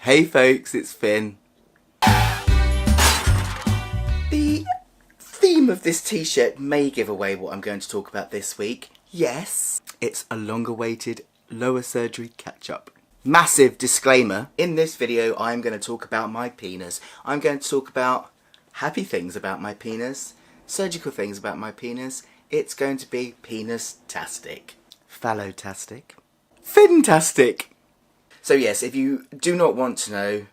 Hey folks, it's Finn. The theme of this t-shirt may give away what I'm going to talk about this week. Yes, it's a long-awaited lower surgery catch-up. Massive disclaimer, in this video I'm going to talk about my penis. I'm going to talk about happy things about my penis, surgical things about my penis. It's going to be penis-tastic, phallotastic, fintastic. So yes, if you do not want to know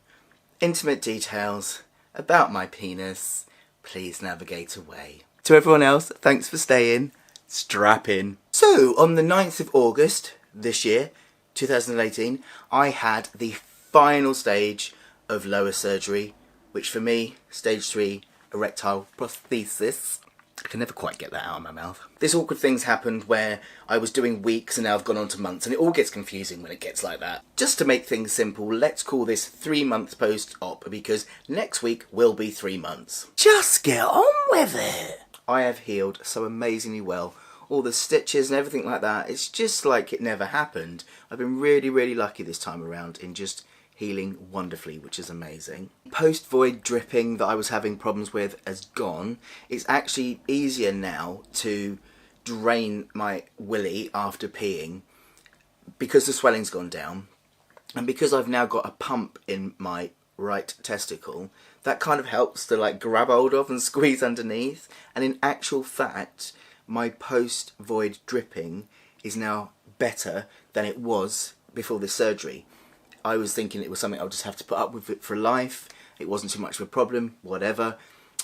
intimate details about my penis, please navigate away. To everyone else, thanks for staying. Strap in. So, on the 9th of August this year, 2018, I had the final stage of lower surgery, which for me, stage 3, erectile prosthesis. I can never quite get that out of my mouth. This awkward thing's happened where I was doing weeks and now I've gone on to months, and it all gets confusing when it gets like that. Just to make things simple, let's call this 3 months post-op, because next week will be 3 months. Just get on with it! I have healed so amazingly well. All the stitches and everything like that, it's just like it never happened. I've been really lucky this time around in just healing wonderfully, which is amazing. Post-void dripping that I was having problems with has gone. It's actually easier now to drain my willy after peeing because the swelling's gone down, and because I've now got a pump in my right testicle that kind of helps to like grab hold of and squeeze underneath. And in actual fact, my post-void dripping is now better than it was before the surgery. I was thinking it was something I'll just have to put up with it for life. It wasn't too much of a problem, whatever.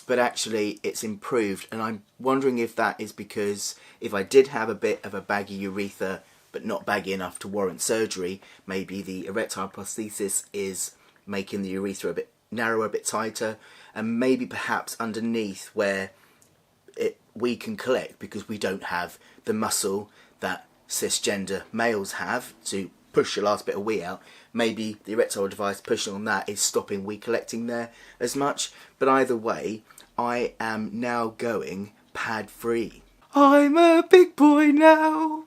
But actually, it's improved, and I'm wondering if that is because if I did have a bit of a baggy urethra, but not baggy enough to warrant surgery, maybe the erectile prosthesis is making the urethra a bit narrower, a bit tighter, and maybe perhaps underneath where we can collect, because we don't have the muscle that cisgender males have to push the last bit of wee out. Maybe the erectile device pushing on that is stopping wee collecting there as much. But either way, I am now going pad free. I'm a big boy now.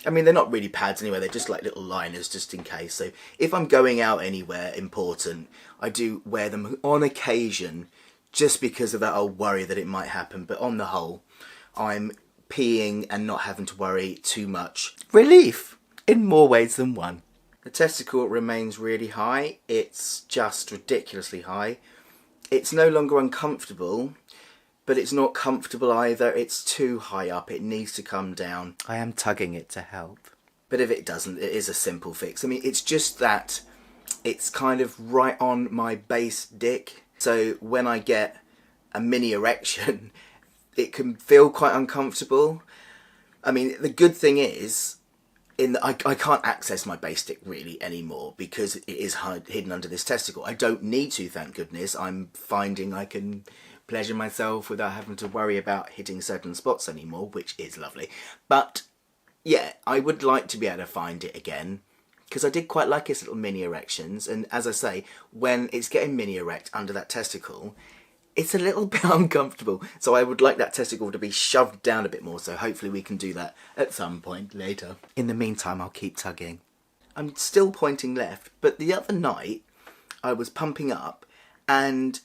I mean, they're not really pads anyway, they're just like little liners just in case. So if I'm going out anywhere important, I do wear them on occasion just because of that old worry that it might happen. But on the whole, I'm peeing and not having to worry too much. Relief! In more ways than one. The testicle remains really high. It's just ridiculously high. It's no longer uncomfortable, but it's not comfortable either. It's too high up. It needs to come down. I am tugging it to help. But if it doesn't, it is a simple fix. I mean, it's just that it's kind of right on my base dick. So when I get a mini erection, it can feel quite uncomfortable. I mean, the good thing is, I can't access my base dick really anymore because it is hidden under this testicle. I don't need to, thank goodness. I'm finding I can pleasure myself without having to worry about hitting certain spots anymore, which is lovely. But yeah, I would like to be able to find it again, because I did quite like his little mini erections. And as I say, when it's getting mini erect under that testicle, it's a little bit uncomfortable, so I would like that testicle to be shoved down a bit more, so hopefully we can do that at some point later. In the meantime, I'll keep tugging. I'm still pointing left, but the other night I was pumping up and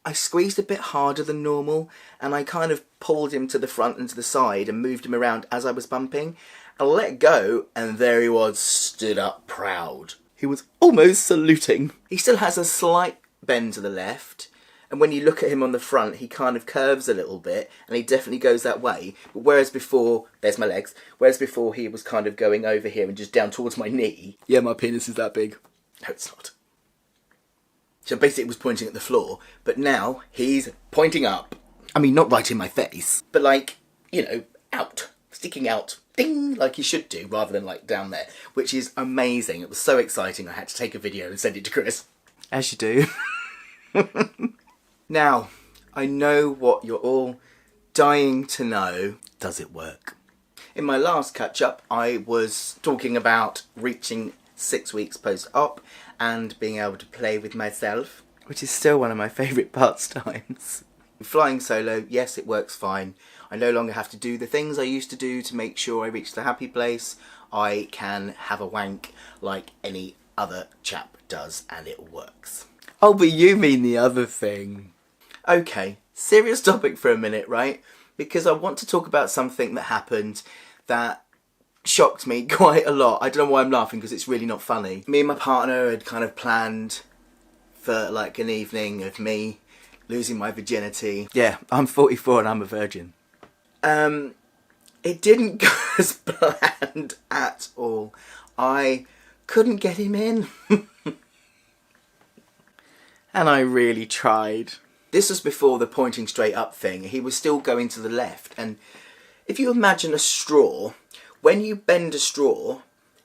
I squeezed a bit harder than normal, and I kind of pulled him to the front and to the side and moved him around as I was pumping. I let go, and there he was, stood up proud. He was almost saluting. He still has a slight bend to the left, and when you look at him on the front, he kind of curves a little bit, and he definitely goes that way. But whereas before, there's my legs, whereas before he was kind of going over here and just down towards my knee. Yeah, my penis is that big. No, it's not. So basically it was pointing at the floor, but now he's pointing up. I mean, not right in my face, but like, you know, out, sticking out, ding, like he should do, rather than like down there, which is amazing. It was so exciting, I had to take a video and send it to Chris. As you do. Now, I know what you're all dying to know. Does it work? In my last catch-up, I was talking about reaching 6 weeks post-op and being able to play with myself, which is still one of my favourite pastimes. Flying solo, yes, it works fine. I no longer have to do the things I used to do to make sure I reach the happy place. I can have a wank like any other chap does, and it works. Oh, but you mean the other thing. Okay, serious topic for a minute, right? Because I want to talk about something that happened that shocked me quite a lot. I don't know why I'm laughing, because it's really not funny. Me and my partner had kind of planned for like an evening of me losing my virginity. Yeah, I'm 44 and I'm a virgin. It didn't go as planned at all. I couldn't get him in. And I really tried. This was before the pointing straight up thing. He was still going to the left. And if you imagine a straw, when you bend a straw,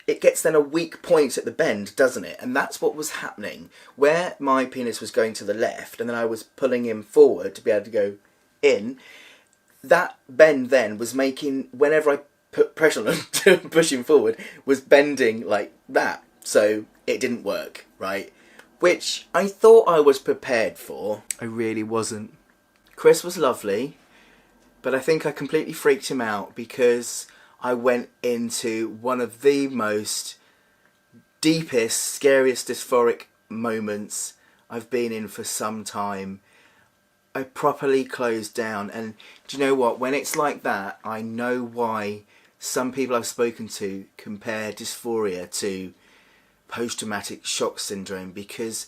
it gets then a weak point at the bend, doesn't it? And that's what was happening. Where my penis was going to the left, and then I was pulling him forward to be able to go in, that bend then was making, whenever I put pressure on him to push him forward, was bending like that. So it didn't work, right? Which I thought I was prepared for. I really wasn't. Chris was lovely, but I think I completely freaked him out because I went into one of the most deepest, scariest dysphoric moments I've been in for some time. I properly closed down, and do you know what? When it's like that, I know why some people I've spoken to compare dysphoria to post-traumatic shock syndrome, because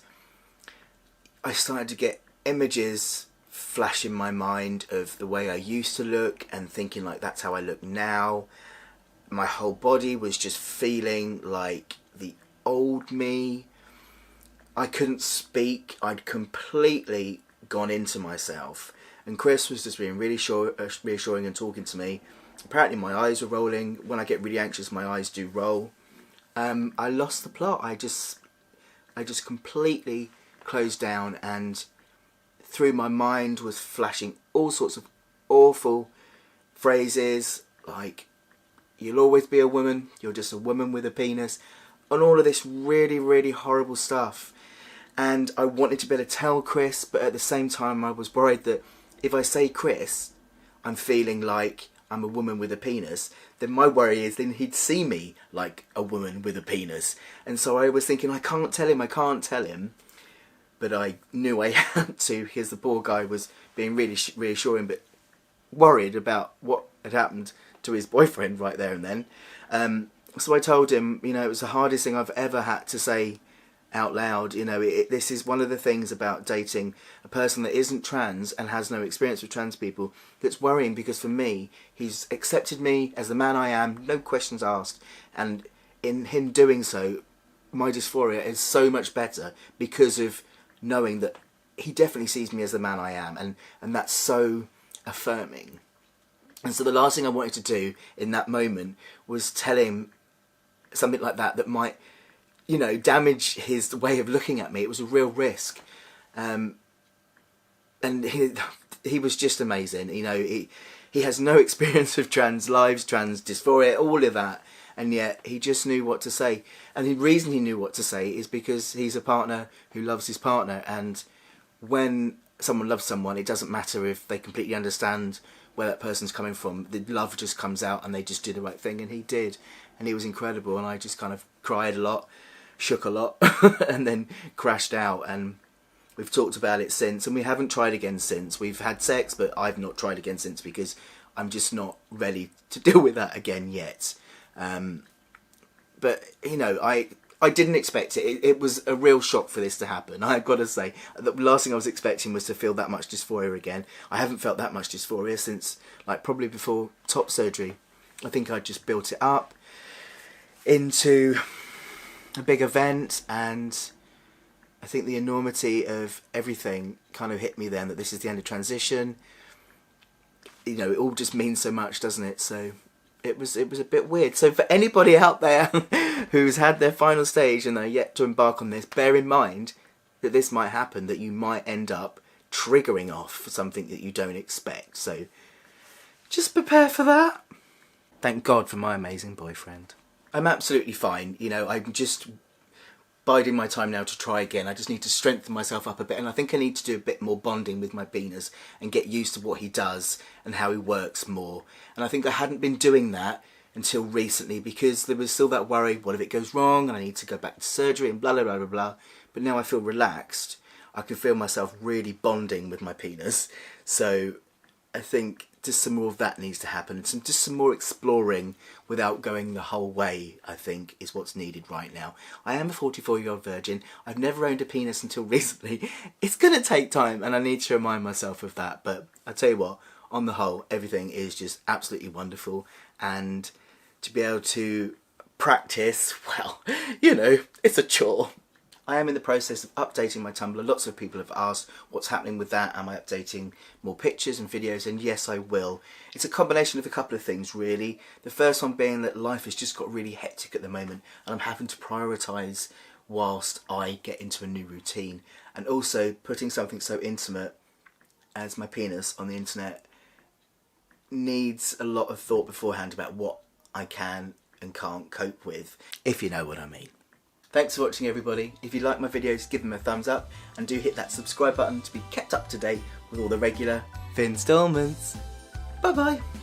I started to get images flash in my mind of the way I used to look and thinking like that's how I look now. My whole body was just feeling like the old me. I couldn't speak. I'd completely gone into myself, and Chris was just being really reassuring and talking to me. Apparently my eyes were rolling. When I get really anxious, my eyes do roll. I lost the plot. I just completely closed down, and through my mind was flashing all sorts of awful phrases like, you'll always be a woman, you're just a woman with a penis, and all of this really, really horrible stuff. And I wanted to be able to tell Chris, but at the same time I was worried that if I say Chris, I'm feeling like I'm a woman with a penis, then my worry is then he'd see me like a woman with a penis. And so I was thinking, I can't tell him. But I knew I had to, because the poor guy was being really reassuring, but worried about what had happened to his boyfriend right there and then. So I told him, you know, it was the hardest thing I've ever had to say out loud. You know, this is one of the things about dating a person that isn't trans and has no experience with trans people that's worrying, because for me, he's accepted me as the man I am, no questions asked, and in him doing so, my dysphoria is so much better because of knowing that he definitely sees me as the man I am, and that's so affirming. And so the last thing I wanted to do in that moment was tell him something like that might, you know, damage his way of looking at me. It was a real risk. And he was just amazing. You know, he has no experience of trans lives, trans dysphoria, all of that. And yet he just knew what to say. And the reason he knew what to say is because he's a partner who loves his partner. And when someone loves someone, it doesn't matter if they completely understand where that person's coming from. The love just comes out, and they just do the right thing, and he did. And he was incredible, and I just kind of cried a lot, shook a lot, and then crashed out. And we've talked about it since, and we haven't tried again since. We've had sex, but I've not tried again since because I'm just not ready to deal with that again yet. But, you know, I didn't expect it. It was a real shock for this to happen. I've got to say, the last thing I was expecting was to feel that much dysphoria again. I haven't felt that much dysphoria since, like, probably before top surgery. I think I just built it up into a big event, and I think the enormity of everything kind of hit me then, that this is the end of transition. You know, it all just means so much, doesn't it? So it was a bit weird. So for anybody out there who's had their final stage and they're yet to embark on this, bear in mind that this might happen, that you might end up triggering off something that you don't expect. So just prepare for that. Thank God for my amazing boyfriend. I'm absolutely fine. You know, I'm just biding my time now to try again. I just need to strengthen myself up a bit, and I think I need to do a bit more bonding with my penis and get used to what he does and how he works more. And I think I hadn't been doing that until recently, because there was still that worry, what if it goes wrong and I need to go back to surgery and blah blah blah blah blah. But now I feel relaxed. I can feel myself really bonding with my penis. So I think just some more of that needs to happen. Just some more exploring without going the whole way, I think, is what's needed right now. I am a 44-year-old virgin. I've never owned a penis until recently. It's going to take time, and I need to remind myself of that. But I tell you what, on the whole, everything is just absolutely wonderful. And to be able to practice, well, you know, it's a chore. I am in the process of updating my Tumblr. Lots of people have asked what's happening with that. Am I updating more pictures and videos? And yes, I will. It's a combination of a couple of things, really. The first one being that life has just got really hectic at the moment, and I'm having to prioritise whilst I get into a new routine. And also, putting something so intimate as my penis on the internet needs a lot of thought beforehand about what I can and can't cope with, if you know what I mean. Thanks for watching, everybody. If you like my videos, give them a thumbs up and do hit that subscribe button to be kept up to date with all the regular Finnstalments. Bye bye.